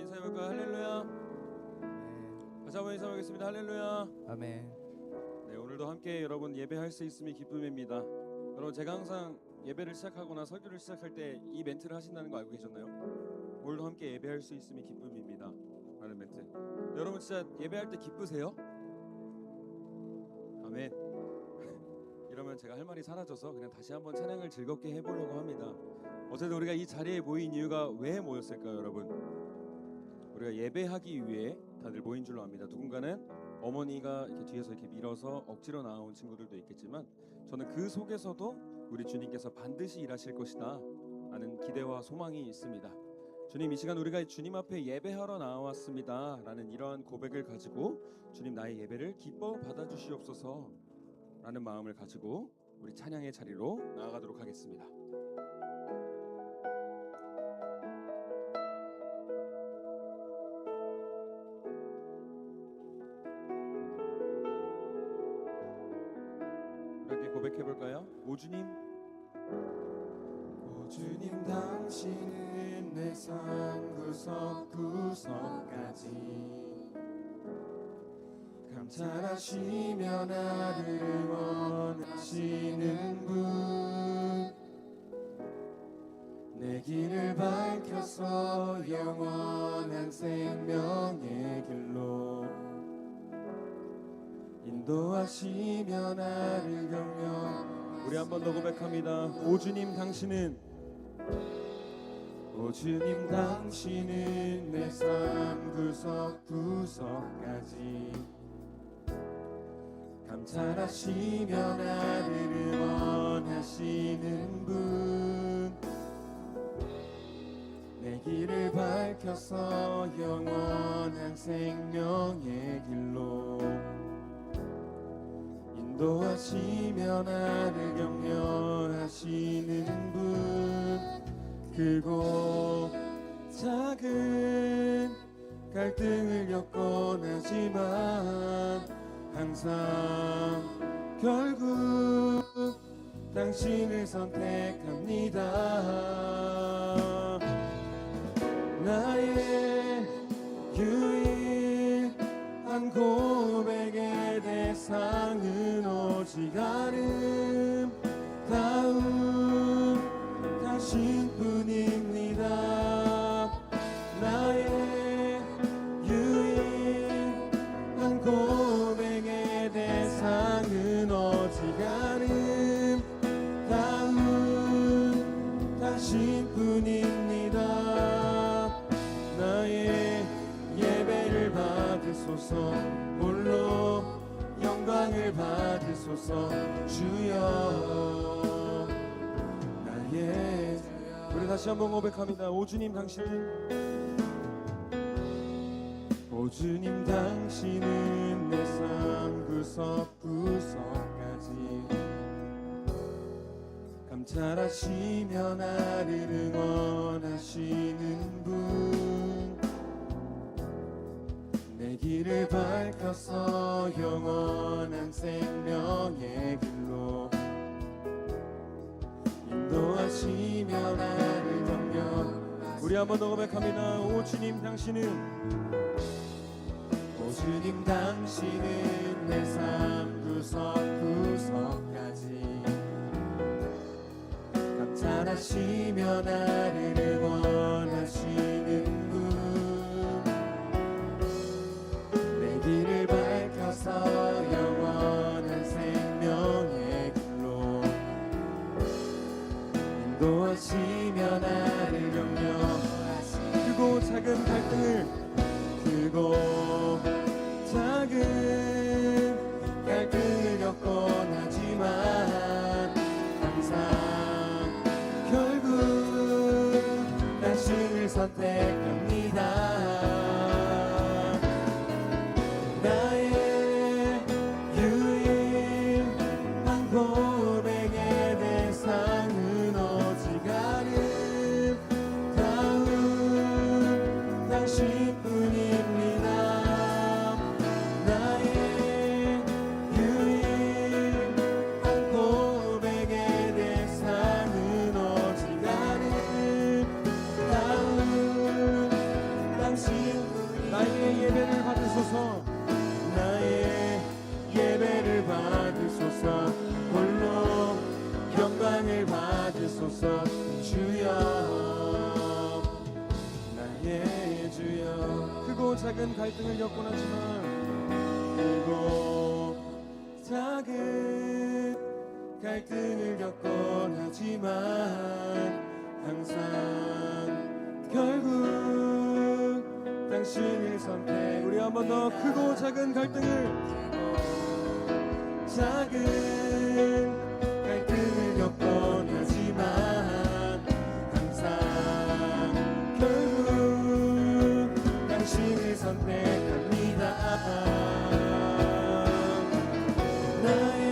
인사해볼까요? 할렐루야. 다시 한번 인사하겠습니다. 할렐루야. 아멘. 네, 오늘도 함께 여러분 예배할 수 있음이 기쁨입니다. 여러분, 제가 항상 예배를 시작하거나 설교를 시작할 때 이 멘트를 하신다는 거 알고 계셨나요? 오늘도 함께 예배할 수 있음이 기쁨입니다 라는 멘트. 여러분 진짜 예배할 때 기쁘세요? 아멘. 이러면 제가 할 말이 사라져서 그냥 다시 한번 찬양을 즐겁게 해보려고 합니다. 어쨌든 우리가 이 자리에 모인 이유가 왜 모였을까요, 여러분? 우리가 예배하기 위해 다들 모인 줄로 압니다. 누군가는 어머니가 이렇게 뒤에서 이렇게 밀어서 억지로 나온 친구들도 있겠지만, 저는 그 속에서도 우리 주님께서 반드시 일하실 것이다 라는 기대와 소망이 있습니다. 주님, 이 시간 우리가 주님 앞에 예배하러 나왔습니다 라는 이러한 고백을 가지고, 주님 나의 예배를 기뻐 받아주시옵소서 라는 마음을 가지고 우리 찬양의 자리로 나아가도록 하겠습니다. 이렇게 고백해볼까요? 오 주님, 오 주님, 당신은 내 삶 구석구석까지 감찰하시며 나를 원하시는 분, 내 길을 밝혀서 영원한 생명의 길로 인도하시며 나를 격려. 우리 한 번 더 고백합니다. 오 주님, 당신은, 오 주님, 당신은 내 삶 구석구석까지 감찰하시며 나를 원하시는 분, 내 길을 밝혀서 영원한 생명의 길로 인도하시며 나를 격려하시는 분, 크고 작은 갈등을 겪곤 하지만 항상 결국 당신을 선택합니다. 나의 유일한 고백의 대상은 오직 아름다운 당신뿐입니다. 나의 유일한 고백의 대상은 오직 아름다운 당신뿐입니다. 나의 예배를 받으소서, 홀로 영광을 받으소서. 주여, 나의 우리 다시 한번 고백합니다. 오 주님, 당신은, 오 주님, 당신은 내 삶 구석구석까지 감찰하시며 나를 응원하시는 분, 내 길을 밝혀서 영원한 생명의 길로 인도하시며 나를 격려. 우리 한 번 더 고백합니다. 오 주님, 당신은, 오 주님, 당신은 내 삶 구석구석까지 감찰하시며 나를 응원하시는 분, 내 길을 밝혀서 영원한 생명의 길로 인도하시며 나를 격려하시는 크고 작은 갈등을, 크고 작은 갈등을 겪곤 하지만 항상 결국 당신을 선택합니다. 나의 유일한 고백의 대상은 오직 아름다운 당신뿐입니다. 나의 유일한 고백의 크고 작은 갈등을 겪곤 하지만 크고 작은 갈등을 겪곤 하지만 항상 결국 당신을 선택. 우리 한 번 더 크고 작은 갈등을 작은 갈등을 겪곤 하지만 항상 결국 당신을 선택합니다. 나의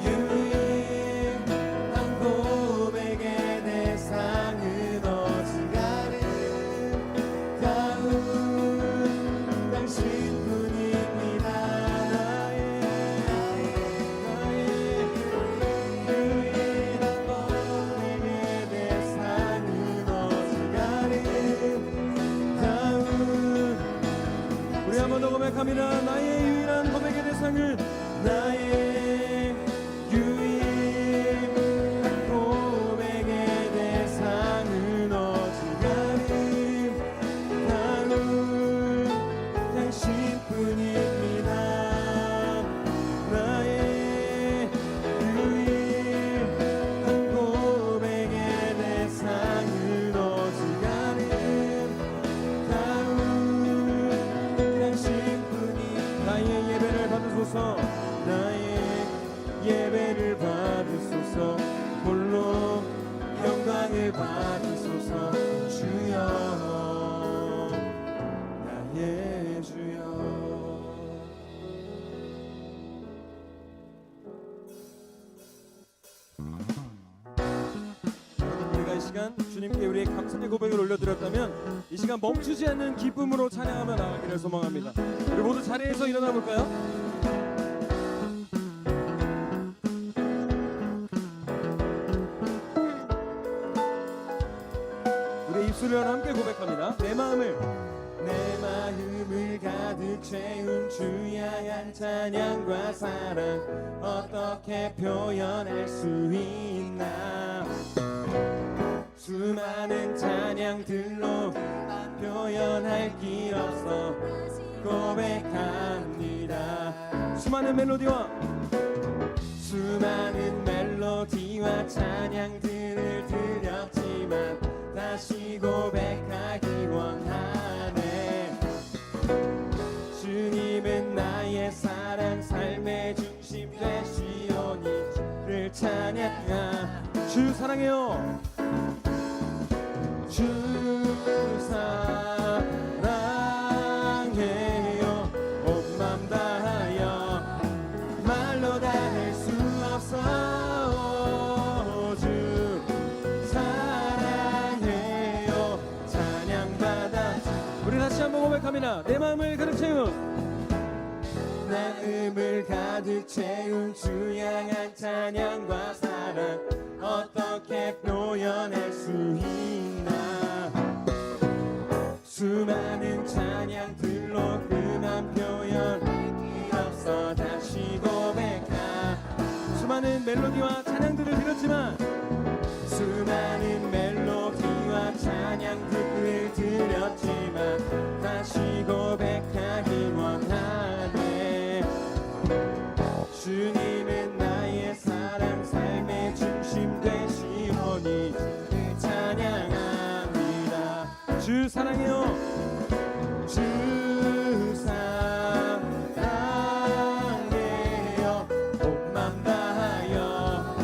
유일한 고백의 대상은 어지간한 당신뿐입니다. 우리 한 번 더 고백합니다. 나의 유일한 고백의 대상은 나의 유일한 고백의 대상은 어지간한 당신뿐입니다. 나의 유일한 고백의 대상은 어지간한 당신뿐입니다. 나의 예배를 받으소서. 나의 예배를 받으소서. 홀로 영광을 받으소서. 주여 나의 주여. 우리가 이 시간 주님께 우리의 감사의 고백을 올려드렸다면 이 시간 멈추지 않는 기쁨으로 찬양하며 나아가기를 소망합니다. 우리 모두 자리에서 일어나 볼까요? 우리의 입술을 함께 고백합니다. 내 마음을 가득 채운 주의 향한 찬양과 사랑 어떻게 표현할 수 있나. 수많은 찬양들로 표현할 길 없어 고백합니다. 수많은 멜로디와 찬양들을 드렸지만 다시 고백하기 원하네. 주님은 나의 사랑 삶의 중심 되시오니 를 찬양하. 주 사랑해요. 주 사랑해요. 온 맘 다하여 말로 다 할 수 없어. 주 사랑해요. 찬양받아. 우리 다시 한번 고백합니다. 내 마음을 가득 채운 마음을 가득 채운 주 향한 찬양과 사랑 어떻게 표현할 수 있나. 수많은 찬양들로 그만 표현할 길 없어 다시 고백하. 수많은 멜로디와 찬양들을 드렸지만 수많은 멜로디와 찬양들을 드렸지만 다시 고백하기 원하네. 주님은 나의 사랑 삶의 중심 되시오니 찬양합니다. 주 사랑해요. 주 사랑해요. 온 맘 다하여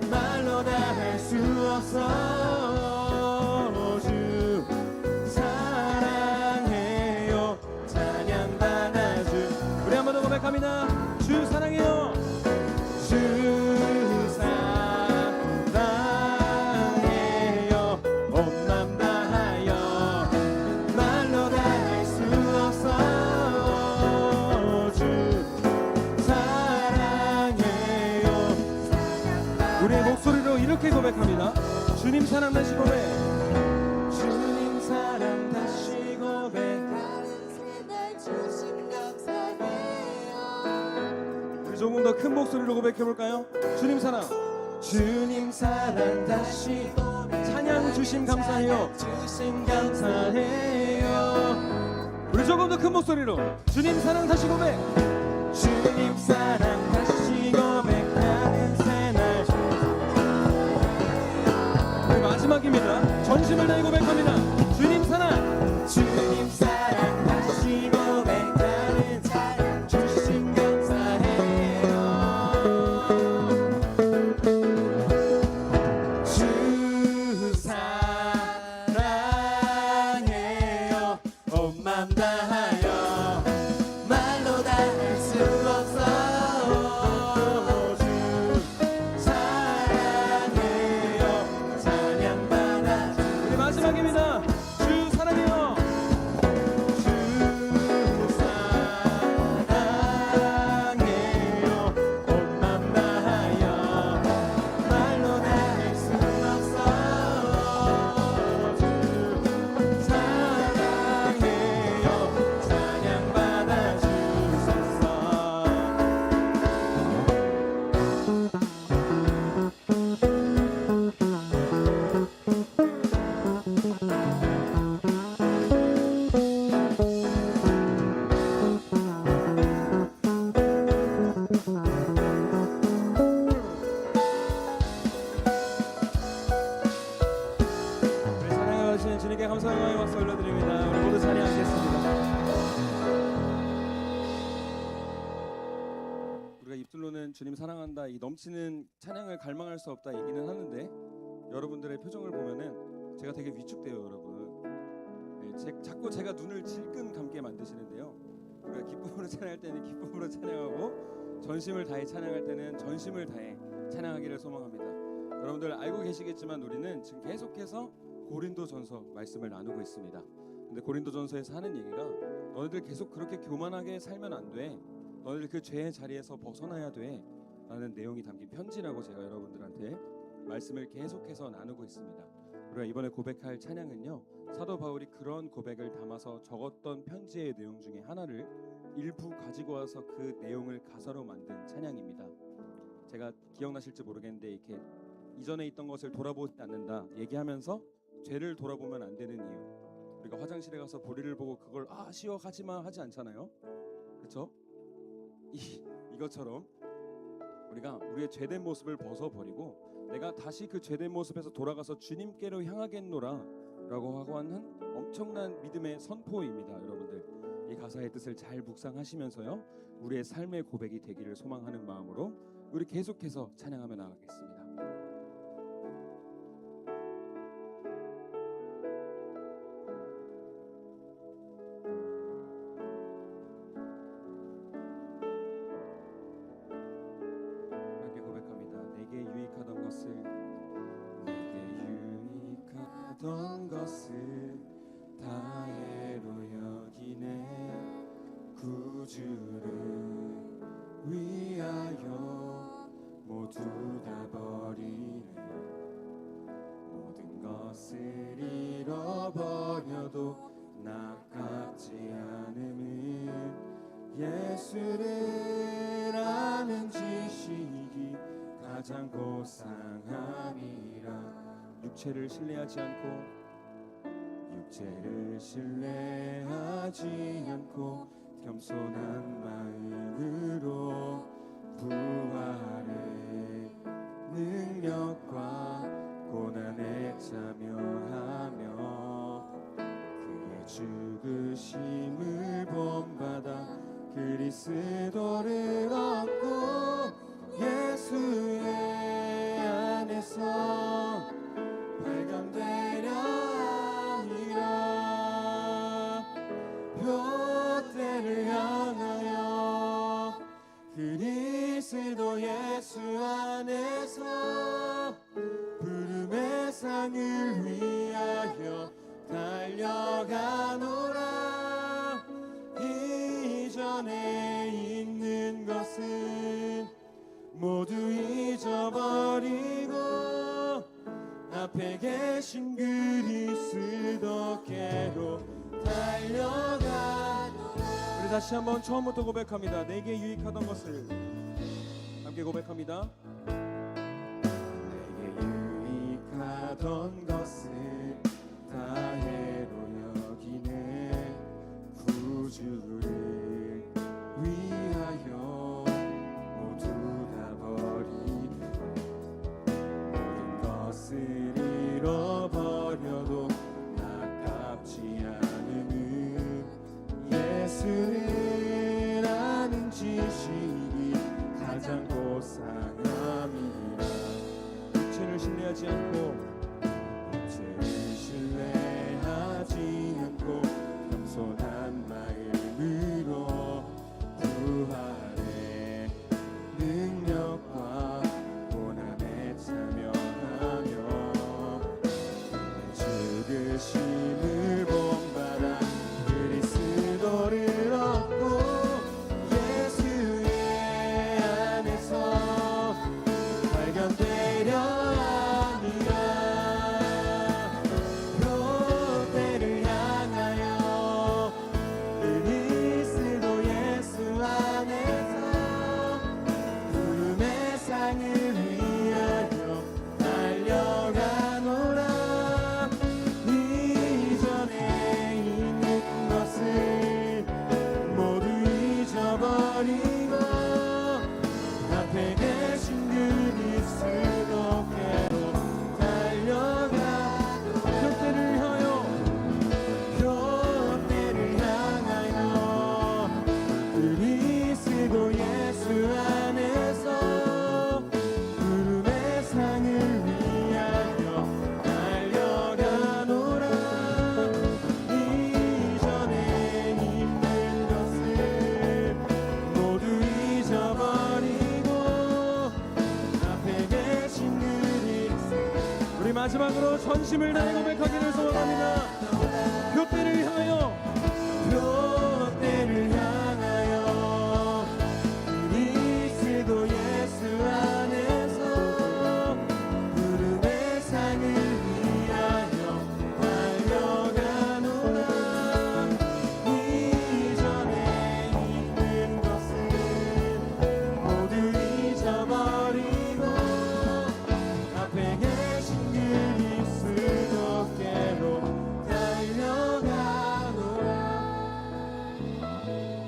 말로 다 할 수 없어. 주 사랑해요. 찬양받아. 주 우리 한 번 더 고백합니다. 주 사랑해요. 주 사랑해요. 온 맘 다하여 말로 다 할 수 없어. 주 사랑해요. 우리의 목소리로 이렇게 고백합니다. 주님 사랑 다시 고백. 주님 사랑 다시 고백. 우리 조금 더 큰 목소리로 고백해 볼까요? 주님 사랑. 주님 사랑 다시 고백. 찬양 주심 감사해요. 주심 감사해요. 우리 조금 더 큰 목소리로 주님 사랑 다시 고백. 주님 사랑 다시 고백하는 새날. 우리 마지막입니다. 전심을 다해 고백합니다. 주님 사랑. 주님 사랑 다시 고백하는 날 주신 감사해요. 주 사랑해요. 온 맘 다하여 말로 다 할 수 없어. 주 사랑해요. 찬양받아. 우리 마지막입니다. 주 사랑해요. 주 사랑해요. 온 맘 다하여 말로 다 할 수 없어. 주 사랑해요. 찬양받아 주소서. 우리 사랑하시는 주님께 감사의 박수 올려드립니다. 우리 모두 찬양하겠습니다. 우리가 입술로는 주님 사랑한다, 이 넘치는 찬양을 갈망할 수 없다 얘기는 하는데 여러분들의 표정을 보면은 제가 되게 위축돼요, 여러분. 네, 자꾸 제가 눈을 질끈 감게 만드시는데요. 우리가 기쁨으로 찬양할 때는 기쁨으로 찬양하고 전심을 다해 찬양할 때는 전심을 다해 찬양하기를 소망합니다. 여러분들 알고 계시겠지만 우리는 지금 계속해서 고린도전서 말씀을 나누고 있습니다. 근데 고린도전서에서 하는 얘기가 너희들 계속 그렇게 교만하게 살면 안 돼. 너희들 그 죄의 자리에서 벗어나야 돼. 라는 내용이 담긴 편지라고 제가 여러분들한테 말씀을 계속해서 나누고 있습니다. 우리가 이번에 고백할 찬양은요, 사도 바울이 그런 고백을 담아서 적었던 편지의 내용 중에 하나를 일부 가지고 와서 그 내용을 가사로 만든 찬양입니다. 제가 기억나실지 모르겠는데 이렇게 이전에 있던 것을 돌아보지 않는다 얘기하면서 죄를 돌아보면 안 되는 이유, 우리가 화장실에 가서 볼일을 보고 그걸 쉬워 가지마 하지 않잖아요. 그렇죠? 이것처럼 우리가 우리의 죄된 모습을 벗어버리고 내가 다시 그 죄된 모습에서 돌아가서 주님께로 향하겠노라 라고 하고 하는 엄청난 믿음의 선포입니다. 여러분들 이 가사의 뜻을 잘 묵상하시면서요, 우리의 삶의 고백이 되기를 소망하는 마음으로 우리 계속해서 찬양하며 나가겠습니다. 함께 고백합니다. 내게 유익하던 것을 다해로 여기네. 구주를 위하여 모두 다 버리네. 모든 것을 잃어버려도 아깝지 않음은 예수를 아는 지식이 가장 고상함이라. 육체를 신뢰하지 않고 육체를 신뢰하지 않고 겸손한 마음으로 부활의 능력과 고난에 참여하며 그의 죽으심을 본받아 그리스도를 얻고 예수의 안에서 발견되려 하니라. 표대를 향하여 그리스도 예수 안에서 부름의 상을 위하여 달려가노라. 이전에 있는 것은 모두 잊어버리고 앞에 계신 그리스도께로 달려가노라. 우리 다시 한번 처음부터 고백합니다. 내게 유익하던 것을 함께 고백합니다. 내게 유익하던 것을 다해로 여기네. 전심을 다해 고백하기를 소원합니다. 표대를 향하여 표대를 향하여 그리스도 예수 안에서 부름의 상을 위하여 달려가노라. 이전에 있는 것은 모두 잊어버리고 앞에 계신 그리스도께로 달려가노라.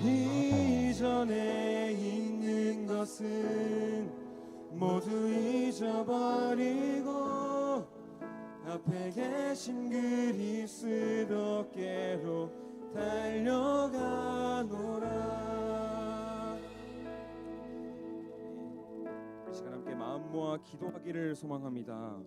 이전에 있는 것은 모두 잊어버리고 앞에 계신 그리스도께로 달려가노라. 이 시간 함께 마음 모아 기도하기를 소망합니다.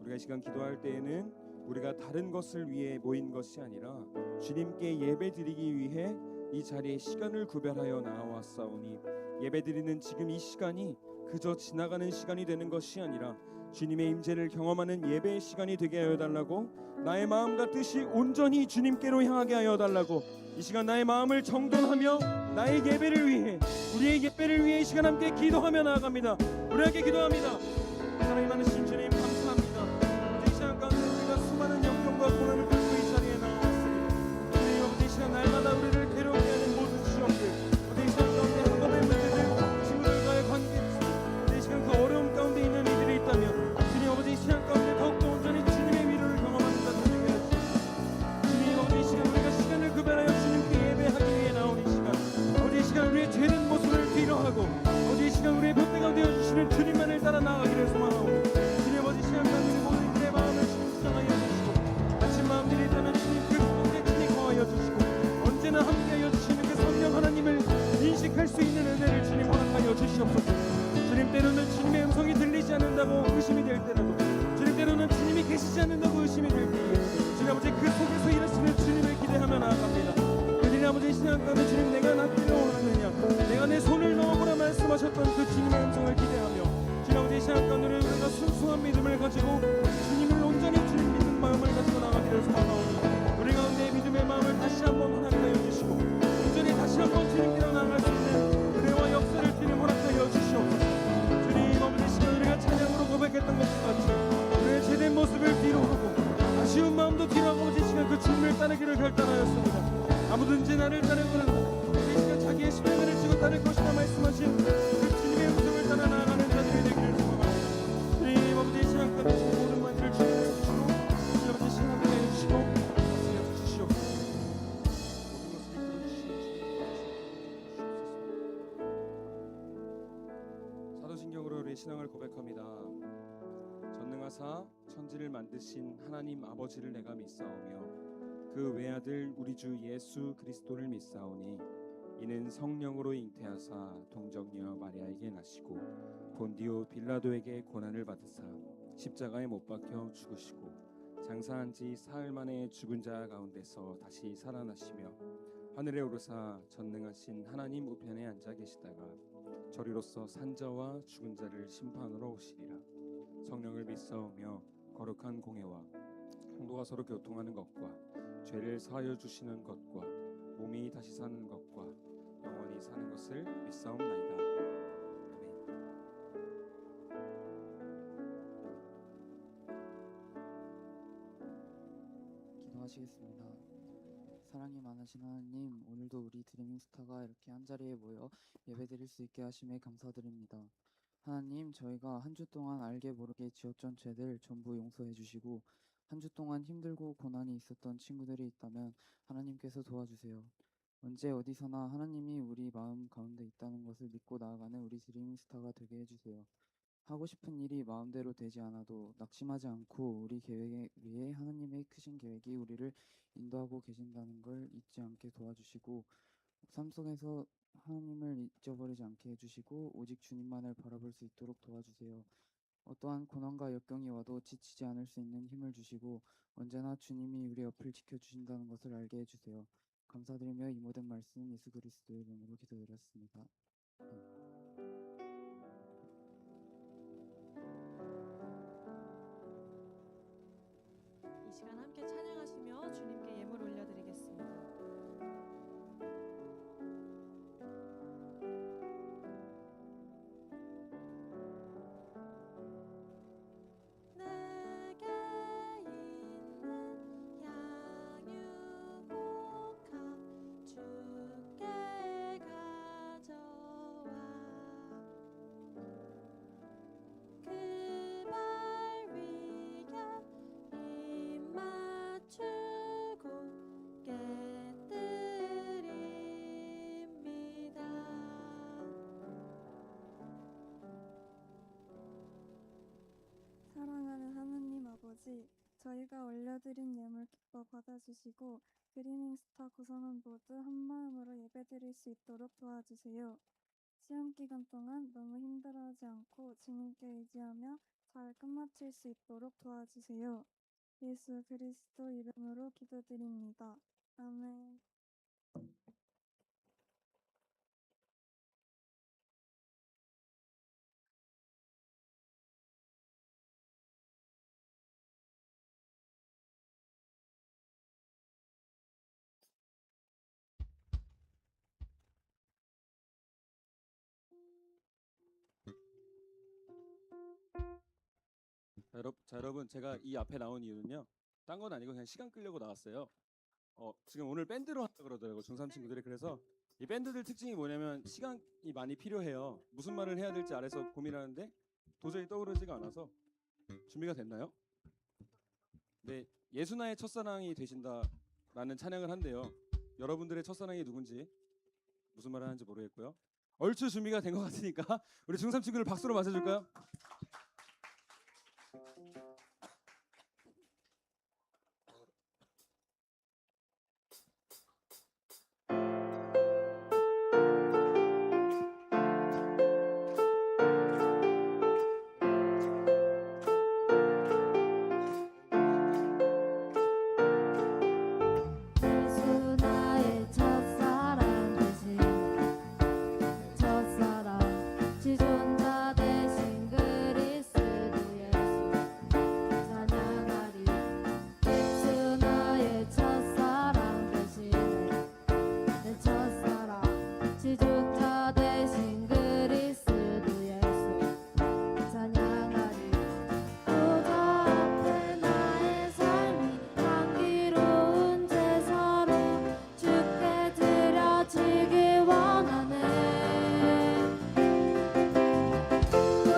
우리가 이 시간 기도할 때에는 우리가 다른 것을 위해 모인 것이 아니라 주님께 예배드리기 위해 이 자리에 시간을 구별하여 나와왔사오니, 예배드리는 지금 이 시간이 그저 지나가는 시간이 되는 것이 아니라 주님의 임재를 경험하는 예배의 시간이 되게 하여 달라고, 나의 마음과 뜻이 온전히 주님께로 향하게 하여 달라고, 이 시간 나의 마음을 정돈하며 나의 예배를 위해, 우리의 예배를 위해 이 시간 함께 기도하며 나아갑니다. 우리 함께 기도합니다. 사랑이 많으신 주님 감사합니다. 이 시간 가운데 우리가 수많은 역경과 고난을 끌고 이 자리에 나왔습니다. 주님 아버지, 이 시간 날마다 우리를 괴롭게 하는 모든 시험들, 이 시간 가운데 학업의 문제들, 친구들과의 관계, 이 시간 그 어려움 가운데 있는 이들이 있다면 주님 아버지, 이 시간 가운데 더욱더 온전히 주님의 위로를 경험하는 자들 되게 해주시고, 주님 아버지, 이 시간 우리가 시간을 구별하여 주님께 예배하기 위해 나온 이 시간, 아버지 이 시간 우리의 죄된 모습을 뒤로하고 아버지 이 시간 우리의 돛대가 되어주시는 주님만을 따라 나아가기를 소망하오니, 주님 아버지 이 시간 가운데 모든 이들의 마음을 주님 수장하여 주시고, 다친 마음들이 있다면 주님 그 가운데 친히 거하여 주시고, 언제나 함께하여 주시는 그 성령 하나님을 인식할 수 있는 은혜를 주님 허락하여 주시옵소서. 주님, 때로는 주님의 음성이 들리지 않는다고 의심이 될 때라도, 주님 때로는 주님이 계시지 않는다고 의심이 될 때에 주님 아버지 그 속에서 일하시는 주님을 기대하며 나아갑니다. 주님 아버지, 이 시간 가운데 주님, 내가 낫기를 원하느냐, 내가 내 손을 넣어보라 말씀하셨던 그 주님의 음성을 기대하며, 주님 아버지 이 시간 가운데 우리가 순수한 믿음을 가지고 주님을 온전히 주님 믿는 마음을 가지고 나가기를 소망하오니, 우리 가운데 믿음의 마음을 다시 한번 허락하여 주시고, 온전히 다시 한번 주님께로 나아갈 수 있는 은혜와 역사를 주님 허락하여 주시옵소서. 주님 아버지, 이 시간 우리가 찬양으로 고백했던 것과 같이 우리의 죄된 모습을 뒤로하고 아쉬운 마음도 뒤로하고 아버지 이 시간 그 주님을 따르기를 결단하였습니다. 아무든지 나를 따르거나 이 시간 자기의 십자가를 지고 따를 것이다 말씀하신 그 주님의 음성을 따라 나아가는 자들이 되기를 소망합니다. 주님 아버지, 이 시간 가운데 모든 만일을 주님께 주시고, 주님 아버지 이 시간 함께 해주시고 말씀해 주시옵소서. 모든 것을 이끌어 주시는 주님 사도신경으로 우리의 신앙을 고백합니다. 전능하사 천지를 만드신 하나님 아버지를 내가 믿사오며 그 외아들 우리 주 예수 그리스도를 믿사오니, 이는 성령으로 잉태하사 동정녀 마리아에게 나시고 본디오 빌라도에게 고난을 받으사 십자가에 못 박혀 죽으시고 장사한 지 사흘 만에 죽은 자 가운데서 다시 살아나시며 하늘에 오르사 전능하신 하나님 우편에 앉아 계시다가 저리로서 산자와 죽은 자를 심판하러 오시리라. 성령을 믿사오며 거룩한 공회와 성도가 서로 교통하는 것과 죄를 사하여 주시는 것과 몸이 다시 사는 것과 영원히 사는 것을 믿사옵나이다. 아멘. 기도하시겠습니다. 사랑이 많으신 하나님, 오늘도 우리 드리밍스타가 이렇게 한자리에 모여 예배드릴 수 있게 하심에 감사드립니다. 하나님, 저희가 한 주 동안 알게 모르게 지었던 죄들 전부 용서해 주시고, 한 주 동안 힘들고 고난이 있었던 친구들이 있다면 하나님께서 도와주세요. 언제 어디서나 하나님이 우리 마음 가운데 있다는 것을 믿고 나아가는 우리 드리밍스타가 되게 해주세요. 하고 싶은 일이 마음대로 되지 않아도 낙심하지 않고 우리 계획에 위해 하나님의 크신 계획이 우리를 인도하고 계신다는 걸 잊지 않게 도와주시고, 삶 속에서 하나님을 잊어버리지 않게 해주시고 오직 주님만을 바라볼 수 있도록 도와주세요. 어떠한 고난과 역경이 와도 지치지 않을 수 있는 힘을 주시고 언제나 주님이 우리 옆을 지켜주신다는 것을 알게 해주세요. 감사드리며 이 모든 말씀 예수 그리스도의 이름으로 기도드렸습니다. 시간 함께 찬양하시며 주님께 예물 올려드리겠습니다. 내게 있는 양육옥합 주께 가져와 그 발 위에 입 맞추고 깨뜨립니다. 사랑하는 하느님 아버지, 저희가 올려드린 예물 기뻐 받아주시고 드리밍스타 구성원 모두 한마음으로 예배드릴 수 있도록 도와주세요. 시험 기간 동안 너무 힘들어하지 않고 주님께 의지하며 잘 끝마칠 수 있도록 도와주세요. 예수 그리스도 이름으로 기도드립니다. 아멘. 자, 여러분 제가 이 앞에 나온 이유는요. 딴 건 아니고 그냥 시간 끌려고 나왔어요. 지금 오늘 밴드로 한다 그러더라고요. 중3 친구들이. 그래서 이 밴드들 특징이 뭐냐면 시간이 많이 필요해요. 무슨 말을 해야 될지 아래서 고민하는데 도저히 떠오르지가 않아서 준비가 됐나요? 네, 예수나의 첫사랑이 되신다라는 찬양을 한대요. 여러분들의 첫사랑이 누군지 무슨 말을 하는지 모르겠고요. 얼추 준비가 된 것 같으니까 우리 중3 친구들 박수로 맞아줄까요? 예수 나의 첫사랑 되신 첫사랑 지존자 되신 그리스도 예수 찬양하리. 예수 나의 첫사랑 되신 내 첫사랑 지존자 되신 그리스도 예수 찬양하리. 보좌 앞에 나의 삶이 향기로운 제사로 주께 드려지길 원하네.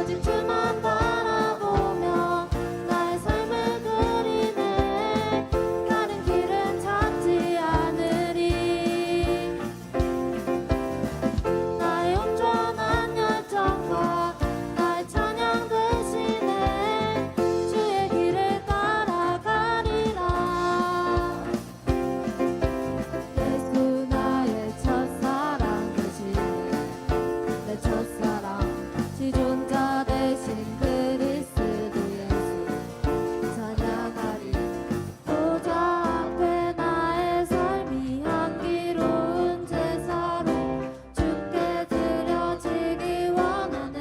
오직 주만 바라보며 나의 삶을 드리네. 다른 길은 찾지 않으리. 나의 온전한 열정과 나의 찬양 대신에 주의 길을 따라가리라. 예수 나의 첫사랑 되시네 내 첫사랑 지존자 되신 그리스도 예수 찬양하리. 보좌 앞에 나의 삶이 향기로운 제사로 주께 드려지길 원하네.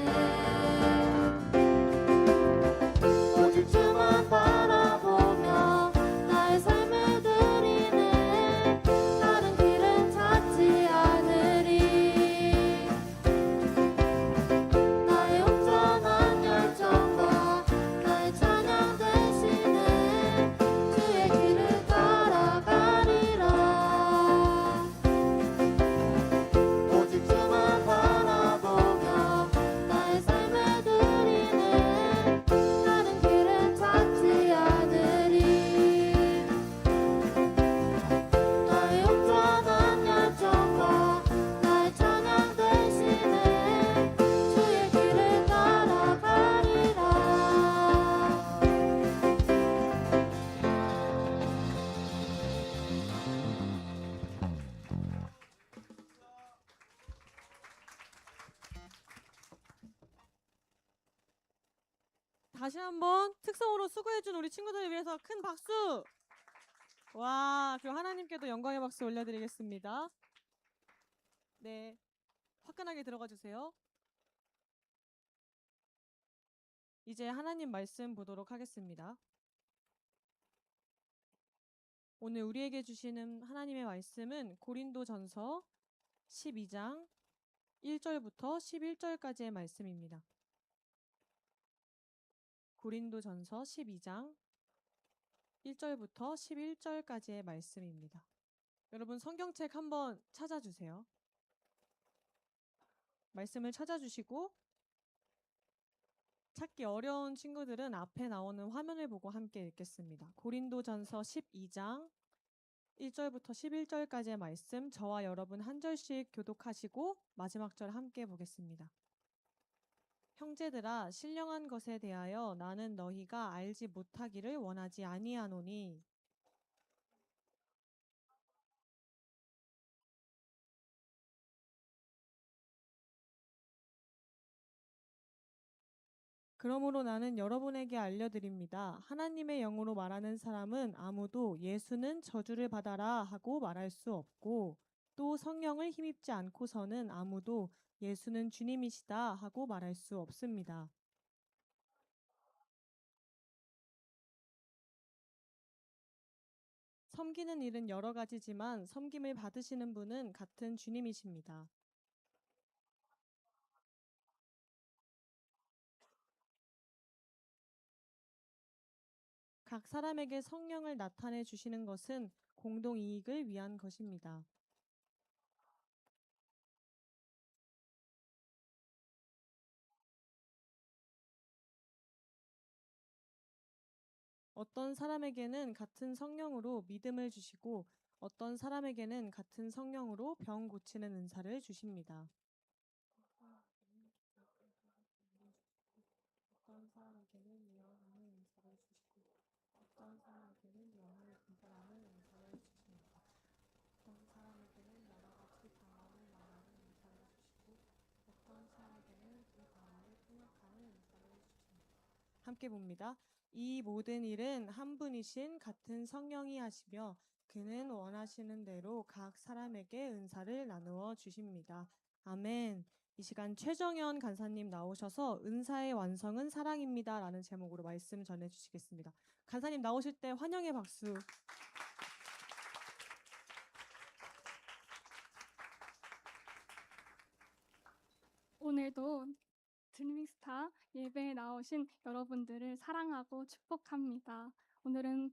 오직 주만 바라보며 나의 삶을 드리네. 다른 길은 찾지 않으리. 나의 온전한 열정과 나의 찬양 대신에 주의 길을 따라가리라. 오직 주만 바라보며 나의 삶을 드리네. 다른 길은 찾지 않으리. 나의 온전한 열정과 나의 찬양 대신에 주의 길을 따라가리라. 다시 한번 특성으로 수고해준 우리 친구들을 위해서 큰 박수! 와, 그리고 하나님께도 영광의 박수 올려드리겠습니다. 네, 화끈하게 들어가 주세요. 이제 하나님 말씀 보도록 하겠습니다. 오늘 우리에게 주시는 하나님의 말씀은 고린도전서 12장 1절부터 11절까지의 말씀입니다. 고린도전서 12장 1절부터 11절까지의 말씀입니다. 여러분 성경책 한번 찾아주세요. 말씀을 찾아주시고 찾기 어려운 친구들은 앞에 나오는 화면을 보고 함께 읽겠습니다. 고린도전서 12장 1절부터 11절까지의 말씀, 저와 여러분 한 절씩 교독하시고 마지막 절 함께 보겠습니다. 형제들아, 신령한 것에 대하여 나는 너희가 알지 못하기를 원하지 아니하노니 그러므로 나는 여러분에게 알려드립니다. 하나님의 영으로 말하는 사람은 아무도 예수는 저주를 받아라 하고 말할 수 없고 또 성령을 힘입지 않고서는 아무도 예수는 주님이시다 하고 말할 수 없습니다. 섬기는 일은 여러 가지지만 섬김을 받으시는 분은 같은 주님이십니다. 각 사람에게 성령을 나타내 주시는 것은 공동 이익을 위한 것입니다. 어떤 사람에게는 같은 성령으로 믿음을 주시고 어떤 사람에게는 같은 성령으로 병 고치는 은사를 주십니다. 어떤 사람에게는 예언하는 은사를 주시고 어떤 사람에게는 영을 분별하는 은사를 주십니다. 어떤 사람에게는 여러 가지 방언을 말하는 은사를 주시고 어떤 사람에게는 그 방언을 통역하는 은사를 주십니다. 함께 봅니다. 이 모든 일은 한 분이신 같은 성령이 하시며 그는 원하시는 대로 각 사람에게 은사를 나누어 주십니다. 아멘. 이 시간 최정현 간사님 나오셔서 은사의 완성은 사랑입니다 라는 제목으로 말씀 전해주시겠습니다. 간사님 나오실 때 환영의 박수. 오늘도 드리밍스타 예배에 나오신 여러분들을 사랑하고 축복합니다. 오늘은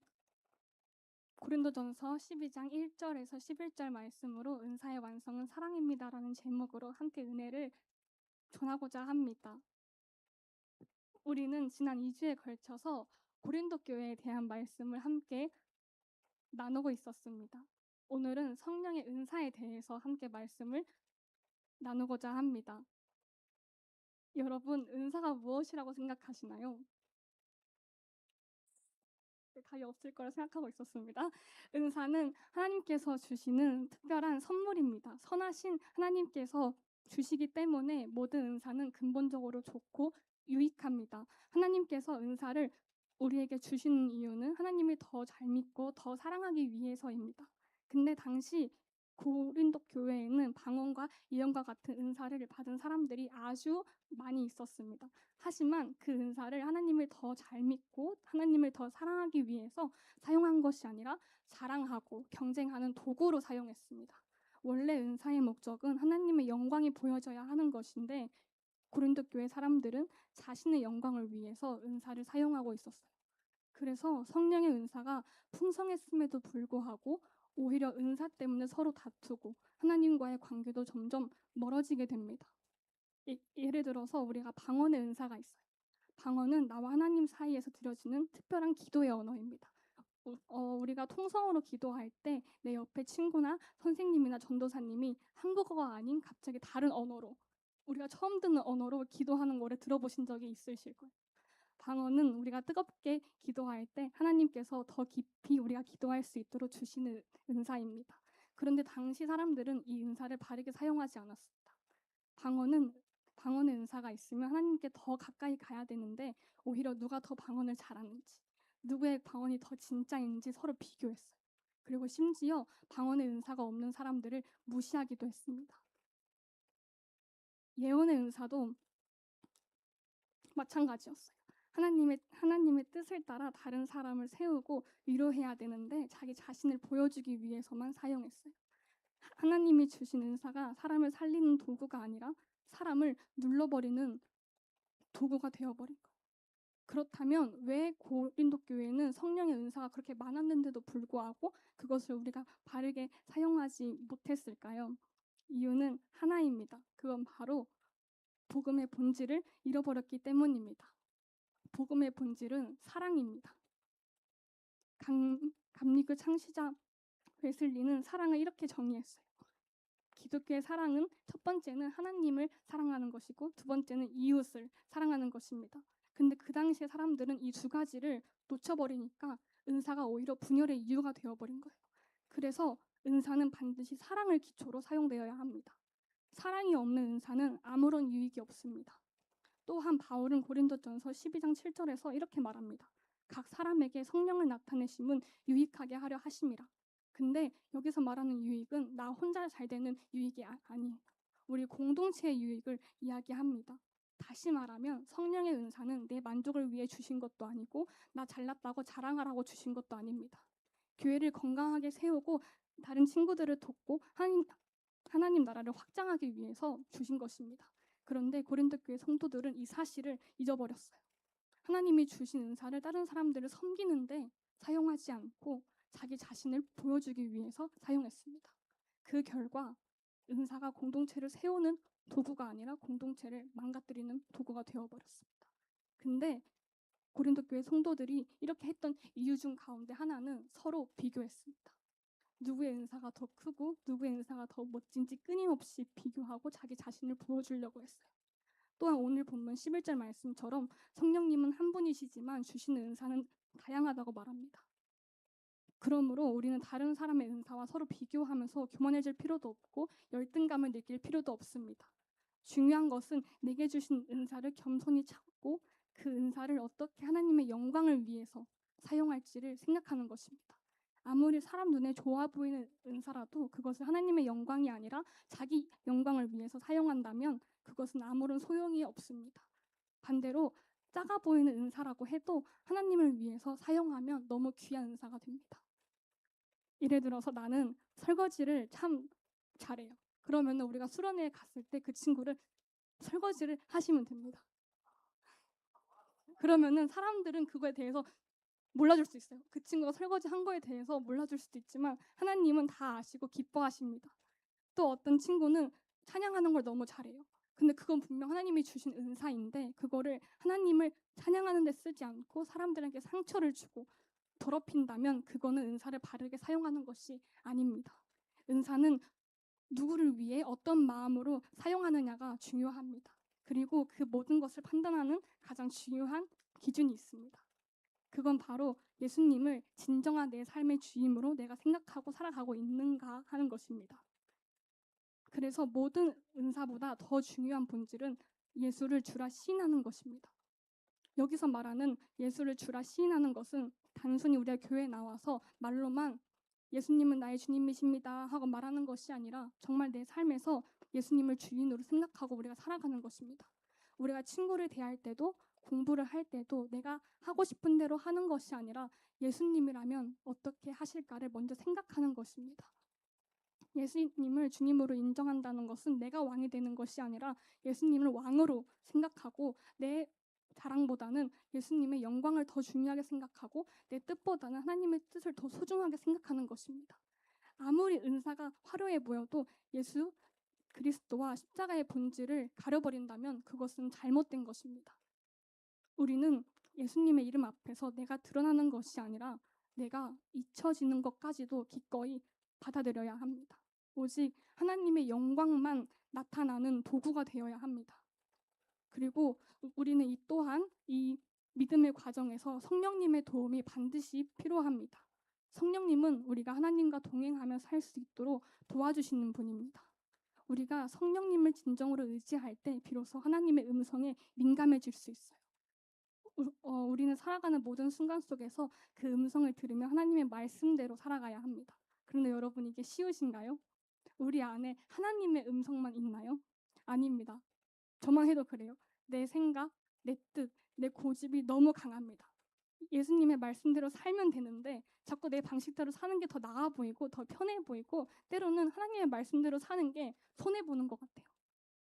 고린도전서 12장 1절에서 11절 말씀으로 은사의 완성은 사랑입니다라는 제목으로 함께 은혜를 전하고자 합니다. 우리는 지난 2주에 걸쳐서 고린도 교회에 대한 말씀을 함께 나누고 있었습니다. 오늘은 성령의 은사에 대해서 함께 말씀을 나누고자 합니다. 여러분, 은사가 무엇이라고 생각하시나요? 답이 없을 거라 생각하고 있었습니다. 은사는 하나님께서 주시는 특별한 선물입니다. 선하신 하나님께서 주시기 때문에 모든 은사는 근본적으로 좋고 유익합니다. 하나님께서 은사를 우리에게 주시는 이유는 하나님을 더 잘 믿고 더 사랑하기 위해서입니다. 근데 당시 고린도 교회에는 방언과 예언과 같은 은사를 받은 사람들이 아주 많이 있었습니다. 하지만 그 은사를 하나님을 더 잘 믿고 하나님을 더 사랑하기 위해서 사용한 것이 아니라 자랑하고 경쟁하는 도구로 사용했습니다. 원래 은사의 목적은 하나님의 영광이 보여져야 하는 것인데 고린도 교회 사람들은 자신의 영광을 위해서 은사를 사용하고 있었어요. 그래서 성령의 은사가 풍성했음에도 불구하고 오히려 은사 때문에 서로 다투고 하나님과의 관계도 점점 멀어지게 됩니다. 예를 들어서 우리가 방언의 은사가 있어요. 방언은 나와 하나님 사이에서 드려지는 특별한 기도의 언어입니다. 우리가 통성으로 기도할 때 내 옆에 친구나 선생님이나 전도사님이 한국어가 아닌 갑자기 다른 언어로 우리가 처음 듣는 언어로 기도하는 거를 들어보신 적이 있으실 거예요. 방언은 우리가 뜨겁게 기도할 때 하나님께서 더 깊이 우리가 기도할 수 있도록 주시는 은사입니다. 그런데 당시 사람들은 이 은사를 바르게 사용하지 않았습니다. 방언의 은사가 있으면 하나님께 더 가까이 가야 되는데 오히려 누가 더 방언을 잘하는지 누구의 방언이 더 진짜인지 서로 비교했어요. 그리고 심지어 방언의 은사가 없는 사람들을 무시하기도 했습니다. 예언의 은사도 마찬가지였어요. 하나님의 뜻을 따라 다른 사람을 세우고 위로해야 되는데 자기 자신을 보여주기 위해서만 사용했어요. 하나님이 주신 은사가 사람을 살리는 도구가 아니라 사람을 눌러버리는 도구가 되어버린 거예요. 그렇다면 왜 고린도 교회는 성령의 은사가 그렇게 많았는데도 불구하고 그것을 우리가 바르게 사용하지 못했을까요? 이유는 하나입니다. 그건 바로 복음의 본질을 잃어버렸기 때문입니다. 복음의 본질은 사랑입니다. 감리교 창시자 웨슬리는 사랑을 이렇게 정의했어요. 기독교의 사랑은 첫 번째는 하나님을 사랑하는 것이고 두 번째는 이웃을 사랑하는 것입니다. 근데 그 당시에 사람들은 이 두 가지를 놓쳐버리니까 은사가 오히려 분열의 이유가 되어버린 거예요. 그래서 은사는 반드시 사랑을 기초로 사용되어야 합니다. 사랑이 없는 은사는 아무런 유익이 없습니다. 또한 바울은 고린도전서 12장 7절에서 이렇게 말합니다. 각 사람에게 성령을 나타내심은 유익하게 하려 하심이라. 근데 여기서 말하는 유익은 나 혼자 잘 되는 유익이 아니에요. 우리 공동체의 유익을 이야기합니다. 다시 말하면 성령의 은사는 내 만족을 위해 주신 것도 아니고 나 잘났다고 자랑하라고 주신 것도 아닙니다. 교회를 건강하게 세우고 다른 친구들을 돕고 하나님 나라를 확장하기 위해서 주신 것입니다. 그런데 고린도 교회 성도들은 이 사실을 잊어버렸어요. 하나님이 주신 은사를 다른 사람들을 섬기는데 사용하지 않고 자기 자신을 보여주기 위해서 사용했습니다. 그 결과 은사가 공동체를 세우는 도구가 아니라 공동체를 망가뜨리는 도구가 되어버렸습니다. 근데 고린도 교회 성도들이 이렇게 했던 이유 중 가운데 하나는 서로 비교했습니다. 누구의 은사가 더 크고 누구의 은사가 더 멋진지 끊임없이 비교하고 자기 자신을 보여주려고 했어요. 또한 오늘 본문 11절 말씀처럼 성령님은 한 분이시지만 주시는 은사는 다양하다고 말합니다. 그러므로 우리는 다른 사람의 은사와 서로 비교하면서 교만해질 필요도 없고 열등감을 느낄 필요도 없습니다. 중요한 것은 내게 주신 은사를 겸손히 찾고 그 은사를 어떻게 하나님의 영광을 위해서 사용할지를 생각하는 것입니다. 아무리 사람 눈에 좋아 보이는 은사라도 그것을 하나님의 영광이 아니라 자기 영광을 위해서 사용한다면 그것은 아무런 소용이 없습니다. 반대로 작아 보이는 은사라고 해도 하나님을 위해서 사용하면 너무 귀한 은사가 됩니다. 예를 들어서 나는 설거지를 참 잘해요. 그러면 우리가 수련회에 갔을 때 그 친구를 설거지를 하시면 됩니다. 그러면은 사람들은 그거에 대해서 몰라줄 수 있어요. 그 친구가 설거지 한 거에 대해서 몰라줄 수도 있지만 하나님은 다 아시고 기뻐하십니다. 또 어떤 친구는 찬양하는 걸 너무 잘해요. 근데 그건 분명 하나님이 주신 은사인데 그거를 하나님을 찬양하는 데 쓰지 않고 사람들에게 상처를 주고 더럽힌다면 그거는 은사를 바르게 사용하는 것이 아닙니다. 은사는 누구를 위해 어떤 마음으로 사용하느냐가 중요합니다. 그리고 그 모든 것을 판단하는 가장 중요한 기준이 있습니다. 그건 바로 예수님을 진정한 내 삶의 주임으로 내가 생각하고 살아가고 있는가 하는 것입니다. 그래서 모든 은사보다 더 중요한 본질은 예수를 주라 시인하는 것입니다. 여기서 말하는 예수를 주라 시인하는 것은 단순히 우리가 교회에 나와서 말로만 예수님은 나의 주님이십니다 하고 말하는 것이 아니라 정말 내 삶에서 예수님을 주인으로 생각하고 우리가 살아가는 것입니다. 우리가 친구를 대할 때도 공부를 할 때도 내가 하고 싶은 대로 하는 것이 아니라 예수님이라면 어떻게 하실까를 먼저 생각하는 것입니다. 예수님을 주님으로 인정한다는 것은 내가 왕이 되는 것이 아니라 예수님을 왕으로 생각하고 내 자랑보다는 예수님의 영광을 더 중요하게 생각하고 내 뜻보다는 하나님의 뜻을 더 소중하게 생각하는 것입니다. 아무리 은사가 화려해 보여도 예수 그리스도와 십자가의 본질을 가려버린다면 그것은 잘못된 것입니다. 우리는 예수님의 이름 앞에서 내가 드러나는 것이 아니라 내가 잊혀지는 것까지도 기꺼이 받아들여야 합니다. 오직 하나님의 영광만 나타나는 도구가 되어야 합니다. 그리고 우리는 이 또한 이 믿음의 과정에서 성령님의 도움이 반드시 필요합니다. 성령님은 우리가 하나님과 동행하며 살 수 있도록 도와주시는 분입니다. 우리가 성령님을 진정으로 의지할 때 비로소 하나님의 음성에 민감해질 수 있어요. 우리는 살아가는 모든 순간 속에서 그 음성을 들으며 하나님의 말씀대로 살아가야 합니다. 그런데 여러분 이게 쉬우신가요? 우리 안에 하나님의 음성만 있나요? 아닙니다. 저만 해도 그래요. 내 생각, 내 뜻, 내 고집이 너무 강합니다. 예수님의 말씀대로 살면 되는데 자꾸 내 방식대로 사는 게 더 나아 보이고 더 편해 보이고 때로는 하나님의 말씀대로 사는 게 손해 보는 것 같아요.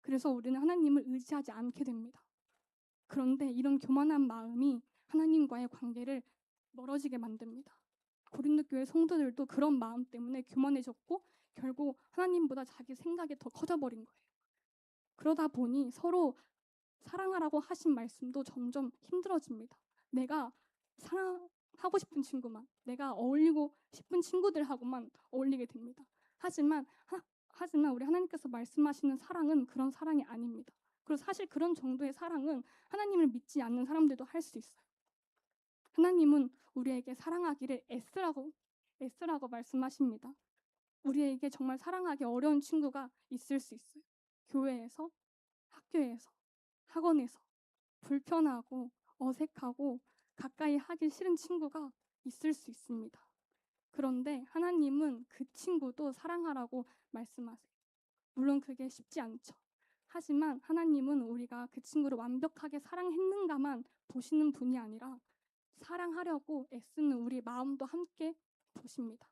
그래서 우리는 하나님을 의지하지 않게 됩니다. 그런데 이런 교만한 마음이 하나님과의 관계를 멀어지게 만듭니다. 고린도 교회 성도들도 그런 마음 때문에 교만해졌고 결국 하나님보다 자기 생각이 더 커져버린 거예요. 그러다 보니 서로 사랑하라고 하신 말씀도 점점 힘들어집니다. 내가 사랑하고 싶은 친구만, 내가 어울리고 싶은 친구들하고만 어울리게 됩니다. 하지만 우리 하나님께서 말씀하시는 사랑은 그런 사랑이 아닙니다. 그리고 사실 그런 정도의 사랑은 하나님을 믿지 않는 사람들도 할 수 있어요. 하나님은 우리에게 사랑하기를 애쓰라고 말씀하십니다. 우리에게 정말 사랑하기 어려운 친구가 있을 수 있어요. 교회에서, 학교에서, 학원에서 불편하고 어색하고 가까이 하기 싫은 친구가 있을 수 있습니다. 그런데 하나님은 그 친구도 사랑하라고 말씀하세요. 물론 그게 쉽지 않죠. 하지만 하나님은 우리가 그 친구를 완벽하게 사랑했는가만 보시는 분이 아니라 사랑하려고 애쓰는 우리 마음도 함께 보십니다.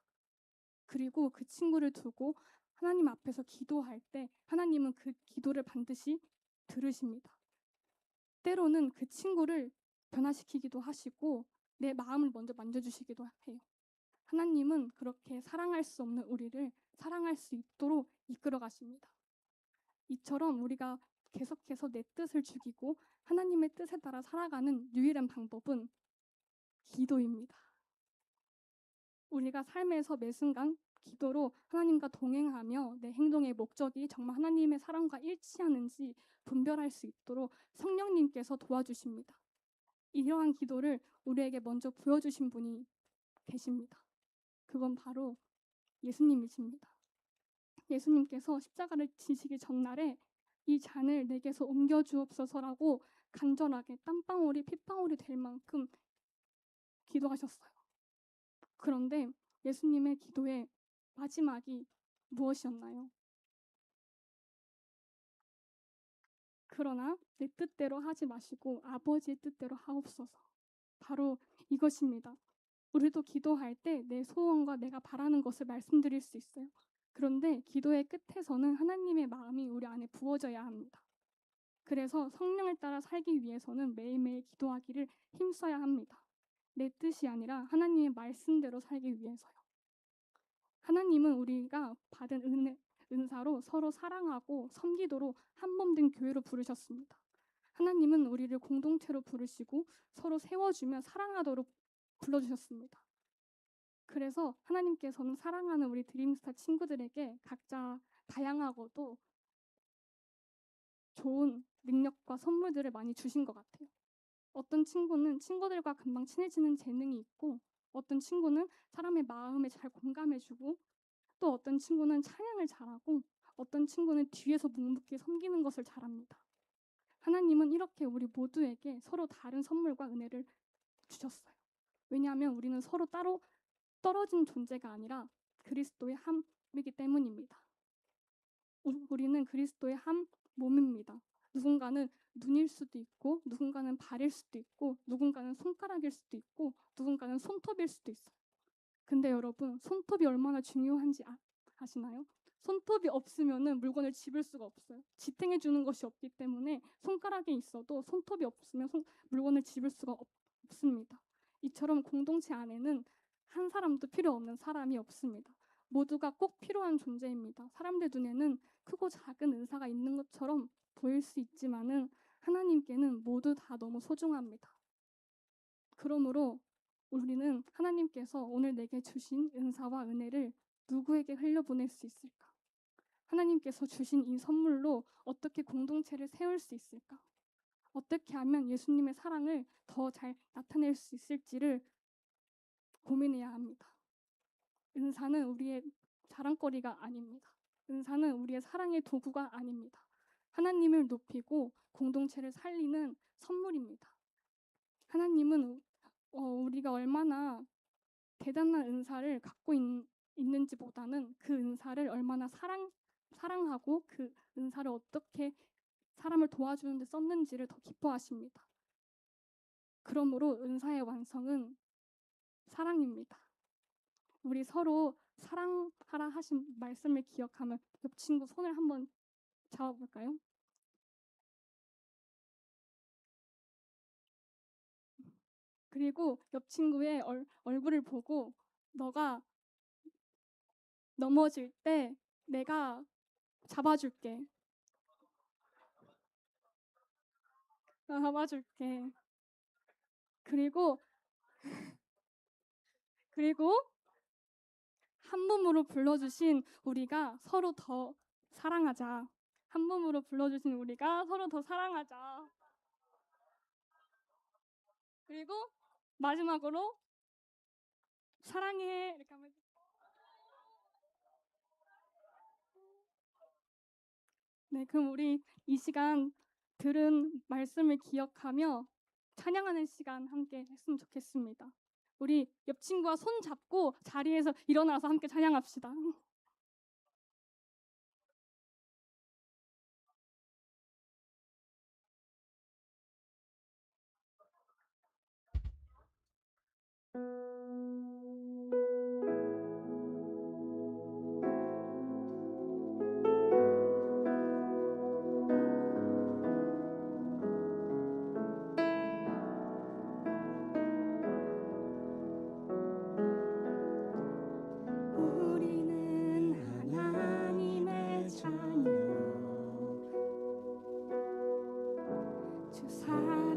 그리고 그 친구를 두고 하나님 앞에서 기도할 때 하나님은 그 기도를 반드시 들으십니다. 때로는 그 친구를 변화시키기도 하시고 내 마음을 먼저 만져주시기도 해요. 하나님은 그렇게 사랑할 수 없는 우리를 사랑할 수 있도록 이끌어 가십니다. 이처럼 우리가 계속해서 내 뜻을 죽이고 하나님의 뜻에 따라 살아가는 유일한 방법은 기도입니다. 우리가 삶에서 매 순간 기도로 하나님과 동행하며 내 행동의 목적이 정말 하나님의 사랑과 일치하는지 분별할 수 있도록 성령님께서 도와주십니다. 이러한 기도를 우리에게 먼저 보여주신 분이 계십니다. 그건 바로 예수님이십니다. 예수님께서 십자가를 지시기 전날에 이 잔을 내게서 옮겨주옵소서라고 간절하게 땀방울이 핏방울이 될 만큼 기도하셨어요. 그런데 예수님의 기도의 마지막이 무엇이었나요? 그러나 내 뜻대로 하지 마시고 아버지의 뜻대로 하옵소서. 바로 이것입니다. 우리도 기도할 때 내 소원과 내가 바라는 것을 말씀드릴 수 있어요. 그런데 기도의 끝에서는 하나님의 마음이 우리 안에 부어져야 합니다. 그래서 성령을 따라 살기 위해서는 매일매일 기도하기를 힘써야 합니다. 내 뜻이 아니라 하나님의 말씀대로 살기 위해서요. 하나님은 우리가 받은 은사로 서로 사랑하고 섬기도록 한 몸 된 교회로 부르셨습니다. 하나님은 우리를 공동체로 부르시고 서로 세워주며 사랑하도록 불러주셨습니다. 그래서 하나님께서는 사랑하는 우리 드림스타 친구들에게 각자 다양하고도 좋은 능력과 선물들을 많이 주신 것 같아요. 어떤 친구는 친구들과 금방 친해지는 재능이 있고 어떤 친구는 사람의 마음에 잘 공감해주고 또 어떤 친구는 찬양을 잘하고 어떤 친구는 뒤에서 묵묵히 섬기는 것을 잘합니다. 하나님은 이렇게 우리 모두에게 서로 다른 선물과 은혜를 주셨어요. 왜냐하면 우리는 서로 따로 떨어진 존재가 아니라 그리스도의 한 몸이기 때문입니다. 우리는 그리스도의 한 몸입니다. 누군가는 눈일 수도 있고 누군가는 발일 수도 있고 누군가는 손가락일 수도 있고 누군가는 손톱일 수도 있어요. 근데 여러분 손톱이 얼마나 중요한지 아시나요? 손톱이 없으면 물건을 집을 수가 없어요. 지탱해 주는 것이 없기 때문에 손가락이 있어도 손톱이 없으면 물건을 집을 수가 없습니다. 이처럼 공동체 안에는 한 사람도 필요 없는 사람이 없습니다. 모두가 꼭 필요한 존재입니다. 사람들 눈에는 크고 작은 은사가 있는 것처럼 보일 수 있지만은 하나님께는 모두 다 너무 소중합니다. 그러므로 우리는 하나님께서 오늘 내게 주신 은사와 은혜를 누구에게 흘려보낼 수 있을까? 하나님께서 주신 이 선물로 어떻게 공동체를 세울 수 있을까? 어떻게 하면 예수님의 사랑을 더 잘 나타낼 수 있을지를 고민해야 합니다. 은사는 우리의 자랑거리가 아닙니다. 은사는 우리의 사랑의 도구가 아닙니다. 하나님을 높이고 공동체를 살리는 선물입니다. 하나님은 우리가 얼마나 대단한 은사를 갖고 있는지보다는 그 은사를 얼마나 사랑하고 그 은사를 어떻게 사람을 도와주는 데 썼는지를 더 기뻐하십니다. 그러므로 은사의 완성은 사랑입니다. 우리 서로 사랑하라 하신 말씀을 기억하며 옆 친구 손을 한번 잡아볼까요? 그리고 옆 친구의 얼굴을 보고 너가 넘어질 때 내가 잡아줄게. 나 잡아줄게. 그리고 한 몸으로 불러주신 우리가 서로 더 사랑하자. 한 몸으로 불러주신 우리가 서로 더 사랑하자. 그리고 마지막으로 사랑해 이렇게 하면 네, 그럼 우리 이 시간 들은 말씀을 기억하며 찬양하는 시간 함께 했으면 좋겠습니다. 우리 옆 친구와 손 잡고 자리에서 일어나서 함께 찬양합시다. 우리는 하나님의 자녀 주 사랑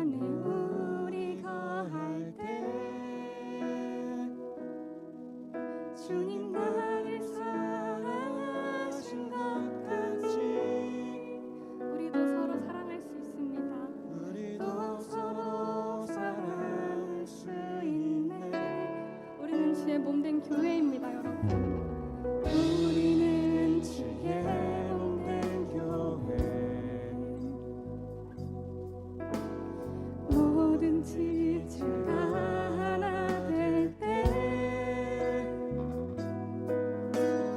안에 우리 거할 때 주님 나를 사랑하신 것 같이 우리도 서로 사랑할 수 있습니다. 우리도 서로 사랑할 수 있네. 우리는 주의 몸된 교회입니다, 여러분. 우리는 주의 몸된 교회 모든 지체가 하나 될 때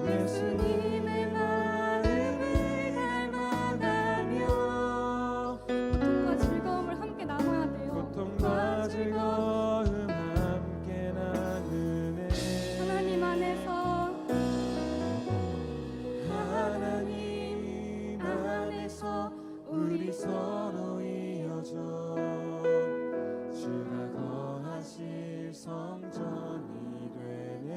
예수님의 마음을 닮아가며 고통과 즐거움을 함께 나눠야 돼요. 고통과 즐거움 함께 나누네. 하나님 안에서 하나님 안에서 우리 서로 이어져 주가 거하실 성전이 되네.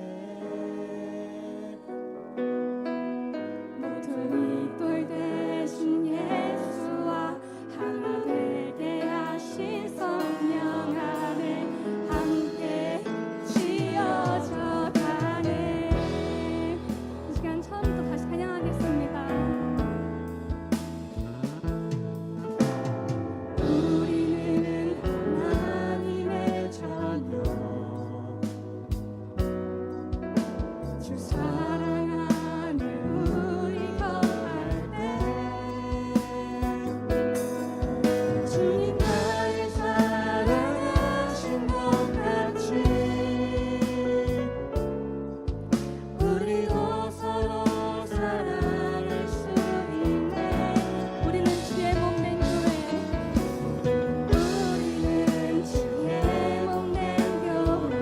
모든 이돌 대신 예수와 하나 되게 하신 성령 안에 함께 지어져 가네. 이 시간 처음부터 다시 찬양하겠습니다. 우리는 하나님의 자녀 주 사랑 안에 우리 거할 때 주님 나를 사랑하신 것 같이 우리도 서로 사랑할 수 있네. 우리는 주의 몸된 교회. 우리는 주의 몸된 교회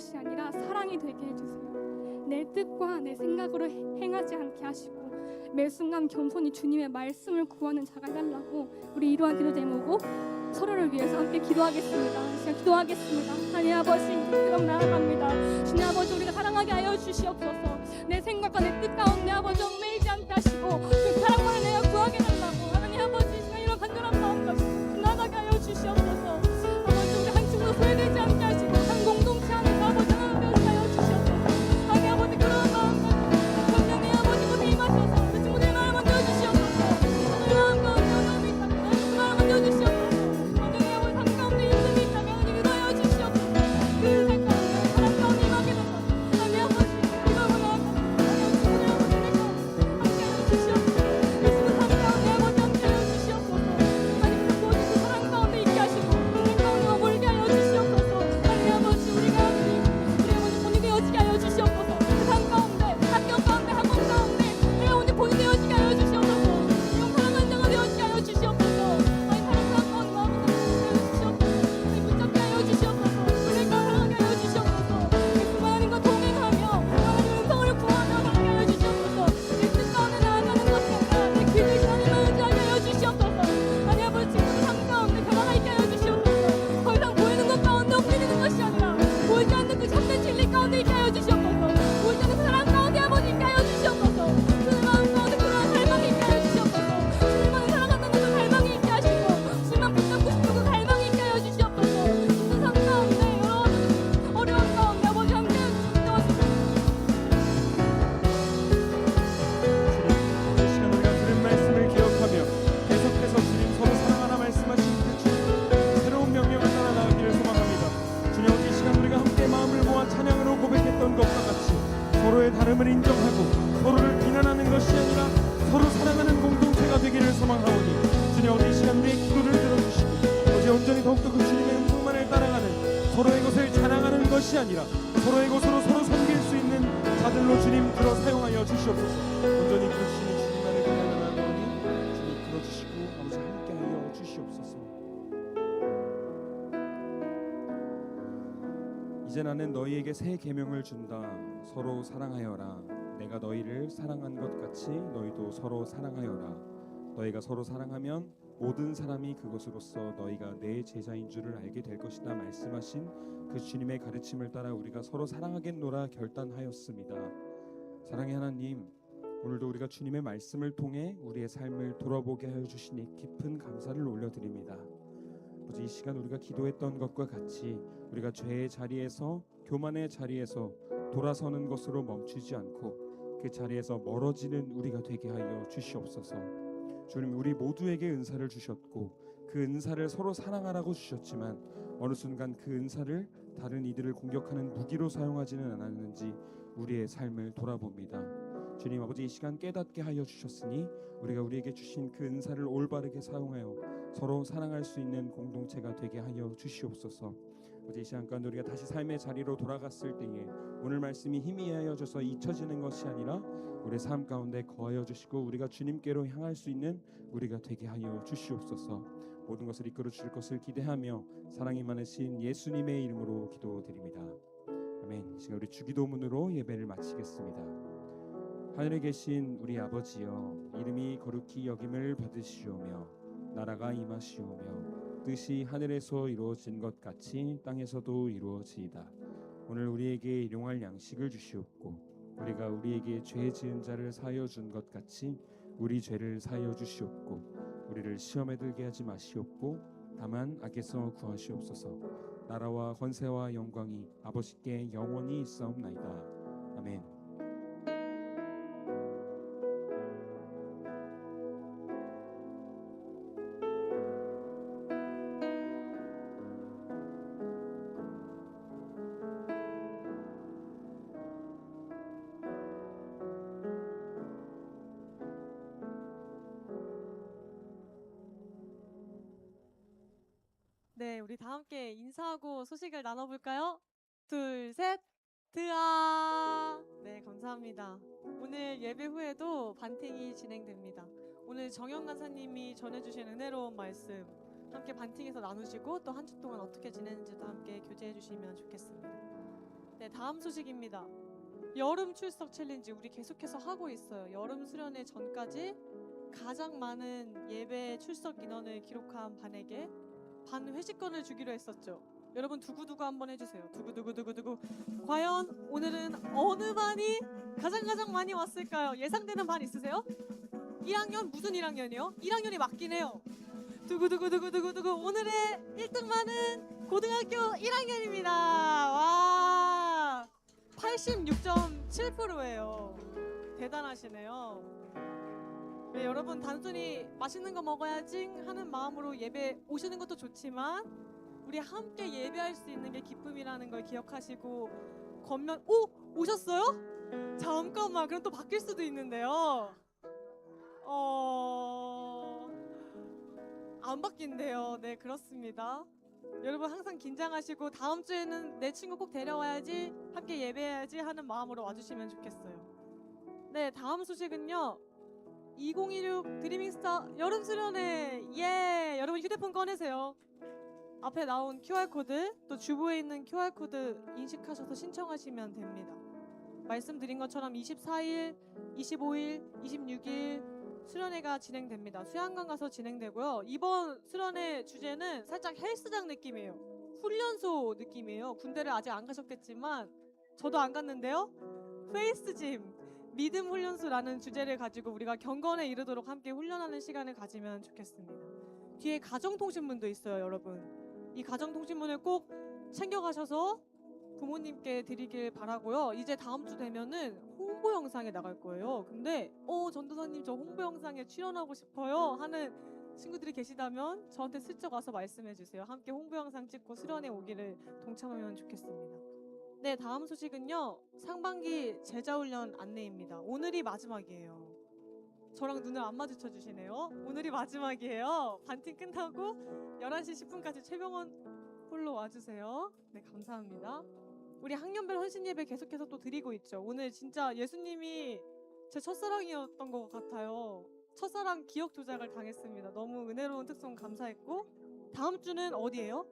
것이 아니라 사랑이 되게 해주세요. 내 뜻과 내 생각으로 행하지 않게 하시고 매 순간 겸손히 주님의 말씀을 구하는 자가 달라고 우리 이러한 기도 제목으로 서로를 위해서 함께 기도하겠습니다. 시간 기도하겠습니다. 하나님 아버지 그럼 나아갑니다. 주님 아버지 우리가 사랑하게 하여 주시옵소서. 내 생각과 내 뜻 가운데 아버지 얽매이지 않게 하시고 그 사랑만을 내가 구하게 달라고 하나님 아버지 시간 이런 간절한 마음 가지고 나아가게 하여 주시옵소서. 아버지 우리 한 친구도 소외되지 않게 하시고 한 공동체 안에서 아버지 하나 되게 하여 주시옵소서. 하나님 아버지 그런 마음 가지고 성령님 아버지 모두 임하셔서 그 친구들의 마음을 만들어 주시옵소서. 오늘 마음 가운데 어려움이 있다면 그 마음을 만들어 주시옵소서. 성령님 아버지 삶 가운데 힘듦이 있다면 하나님 인도하여 주시옵소서. 그 인생 가운데 사랑 가운데 임하게 된다. 하나님 아버지 이걸 원하옵나이다. 하나님 친구들 아버지 내 가운데 함께하여 주시옵소서. 그 친구 삶 가운데 아버지 함께하여 주시옵소서. 하나님 그 모든 그 사랑 가운데 있게 하시고 인생 가운데 머물게 하여 주시옵소서. 하나님 아버지 우리가 우리 아버지 본이 되어지게 하여 주시옵소서. 그 삶 가운데 학교 가운데 학원 가운데 우리가 오늘 본이 되어지게 하여 주시옵소서. 이런 사랑하는 자가 되어지게 하여 주시옵소서. 하나님 사랑 가운데 마음을 하여 주시옵소서. 하나님 붙잡게 하여 주시옵소서. 우리가 사랑하게 하여 주시옵소서. 예수가 하나님과 동행하며 하나님 음성을 구하며 살게 하여 주시옵소서. 내 뜻 가운데 나아가는 것이 아니라 내 길을 하나님을 의지하게 하여 주시옵소서. 하나님 아버지 친구들 삶 가운데 변화가 있게 하여 주시옵소서. 더 이상 보이는 것 가운데 흔들리는 것이 아니라 보이지 않는 그 참된 진리 가운데 있게 하여 주시옵소서. 보이지 않는 그 사랑 가운데 아버지 있게 하여 주시옵소서. 주님 마음 가운데 그러한 갈망이 있게 하여 주시옵소서. 주님만을 사랑한다는 그 갈망이 있게 하시고 주님만 붙잡고 싶은 그 갈망이 있게 하여 주시옵소서. 힘든 삶 가운데 여러 어려운 가운데 아버지 함께 하여 주시옵소서. 이 시간 우리가 들은 말씀을 기억하며 계속해서 주님 서로 사랑하라 말씀하신 그 주님 새로운 명령을 따라 나가기를 소망합니다. 주님 이 시간 우리가 함께 마음을 모아 찬양으로 고백했던 것과 같이 서로의 다름을 인정하고 서로를 비난하는 것이 아니라 서로 사랑하는 공동체가 되기를 소망하오니 주님 이 시간 우리의 기도를 들어주시고 어제 온전히 더욱더 그 주님의 음성만을 따라가는 서로의 것을 자랑하는 것이 아니라 서로의 것으로 서로 섬길 수 있는 자들로 주님 들어 사용하여 주시옵소서. 온전히 그러시는 주님만을 기다려나오니 주님 들어주시고 아버지 함께하여 주시옵소서. 이제 나는 너희에게 새 계명을 준다. 서로 사랑하여라. 내가 너희를 사랑한 것 같이 너희도 서로 사랑하여라. 너희가 서로 사랑하면 모든 사람이 그것으로서 너희가 내 제자인 줄을 알게 될 것이다 말씀하신 그 주님의 가르침을 따라 우리가 서로 사랑하겠노라 결단하였습니다. 사랑의 하나님, 오늘도 우리가 주님의 말씀을 통해 우리의 삶을 돌아보게 하여 주시니 깊은 감사를 올려드립니다. 아버지 이 시간 우리가 기도했던 것과 같이 우리가 죄의 자리에서 교만의 자리에서 돌아서는 것으로 멈추지 않고 그 자리에서 멀어지는 우리가 되게 하여 주시옵소서. 주님 우리 모두에게 은사를 주셨고 그 은사를 서로 사랑하라고 주셨지만 어느 순간 그 은사를 다른 이들을 공격하는 무기로 사용하지는 않았는지 우리의 삶을 돌아봅니다. 주님 아버지 이 시간 깨닫게 하여 주셨으니 우리가 우리에게 주신 그 은사를 올바르게 사용하여 서로 사랑할 수 있는 공동체가 되게 하여 주시옵소서. 어제 이 시간 가운데 우리가 다시 삶의 자리로 돌아갔을 때에 오늘 말씀이 힘이 하여져서 잊혀지는 것이 아니라 우리의 삶 가운데 거하여 주시고 우리가 주님께로 향할 수 있는 우리가 되게 하여 주시옵소서. 모든 것을 이끌어 주실 것을 기대하며 사랑이 많으신 예수님의 이름으로 기도드립니다. 아멘. 이 시간 우리 주기도문으로 예배를 마치겠습니다. 하늘에 계신 우리 아버지여, 이름이 거룩히 여김을 받으시오며 나라가 임하시오며 뜻이 하늘에서 이루어진 것 같이 땅에서도 이루어지이다. 오늘 우리에게 일용할 양식을 주시옵고 우리가 우리에게 죄 지은 자를 사하여 준 것 같이 우리 죄를 사하여 주시옵고 우리를 시험에 들게 하지 마시옵고 다만 악에서 구하시옵소서. 나라와 권세와 영광이 아버지께 영원히 있사옵나이다. 아멘. 네, 우리 다 함께 인사하고 소식을 나눠볼까요? 둘, 셋, 드아. 네, 감사합니다. 오늘 예배 후에도 반팅이 진행됩니다. 오늘 정영 간사님이 전해주신 은혜로운 말씀 함께 반팅에서 나누시고 또 한 주 동안 어떻게 지냈는지도 함께 교제해 주시면 좋겠습니다. 네, 다음 소식입니다. 여름 출석 챌린지 우리 계속해서 하고 있어요. 여름 수련회 전까지 가장 많은 예배 출석 인원을 기록한 반에게 반 회식권을 주기로 했었죠. 여러분 두구두구 한번 해주세요. 두구두구두구두구. 과연 오늘은 어느 반이 가장 많이 왔을까요? 예상되는 반 있으세요? 1학년 무슨 1학년이요? 1학년이 맞긴 해요. 두구두구두구두구두구. 오늘의 1등반은 고등학교 1학년입니다. 와, 86.7%예요. 대단하시네요. 네, 여러분 단순히 맛있는 거 먹어야지 하는 마음으로 예배 오시는 것도 좋지만 우리 함께 예배할 수 있는 게 기쁨이라는 걸 기억하시고 겉면 오셨어요? 잠깐만, 그럼 또 바뀔 수도 있는데요. 안 바뀐대요. 네, 그렇습니다. 여러분 항상 긴장하시고 다음 주에는 내 친구 꼭 데려와야지, 함께 예배해야지 하는 마음으로 와주시면 좋겠어요. 네, 다음 소식은요. 2016 드리밍스타 여름 수련회. 예, 여러분 휴대폰 꺼내세요. 앞에 나온 QR코드, 또 주부에 있는 QR코드 인식하셔서 신청하시면 됩니다. 말씀드린 것처럼 24일, 25일, 26일 수련회가 진행됩니다. 수양관 가서 진행되고요. 이번 수련회 주제는 살짝 헬스장 느낌이에요. 훈련소 느낌이에요. 군대를 아직 안 가셨겠지만 저도 안 갔는데요. 페이스짐, 믿음 훈련소라는 주제를 가지고 우리가 경건에 이르도록 함께 훈련하는 시간을 가지면 좋겠습니다. 뒤에 가정통신문도 있어요, 여러분. 이 가정통신문을 꼭 챙겨가셔서 부모님께 드리길 바라고요. 이제 다음 주 되면은 홍보 영상에 나갈 거예요. 근데 전도사님 저 홍보 영상에 출연하고 싶어요 하는 친구들이 계시다면 저한테 슬쩍 와서 말씀해 주세요. 함께 홍보 영상 찍고 수련회 오기를 동참하면 좋겠습니다. 네, 다음 소식은요. 상반기 제자훈련 안내입니다. 오늘이 마지막이에요. 저랑 눈을 안 마주쳐 주시네요. 오늘이 마지막이에요. 반팀 끝나고 11시 10분까지 최병원 홀로 와주세요. 네, 감사합니다. 우리 학년별 헌신 예배 계속해서 또 드리고 있죠. 오늘 진짜 예수님이 제 첫사랑이었던 것 같아요. 첫사랑 기억 조작을 당했습니다. 너무 은혜로운 특송 감사했고, 다음 주는 어디예요?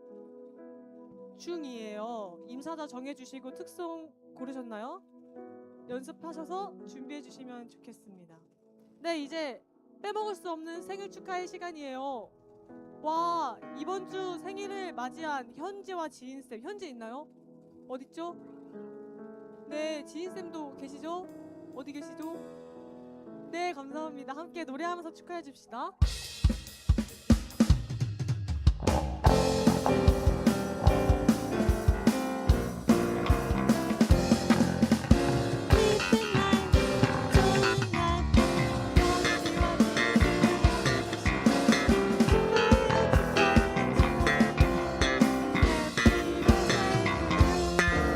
중2예요. 임사자 정해주시고 특송 고르셨나요? 연습하셔서 준비해 주시면 좋겠습니다. 네, 이제 빼먹을 수 없는 생일 축하의 시간이에요. 와, 이번 주 생일을 맞이한 현지와 지인쌤. 현지 있나요? 어딨죠? 네, 지인쌤도 계시죠? 어디 계시죠? 네, 감사합니다. 함께 노래하면서 축하해 줍시다.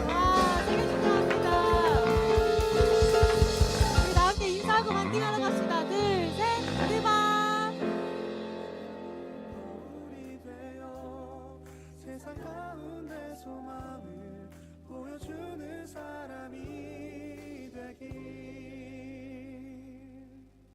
와, 생일 축하합니다. 우리 다 함께 인사하고 반띵하러 갑시다. 둘, 셋, 드바. 우리 되어 세상 가운데 소망을 보여주는 사람이 되길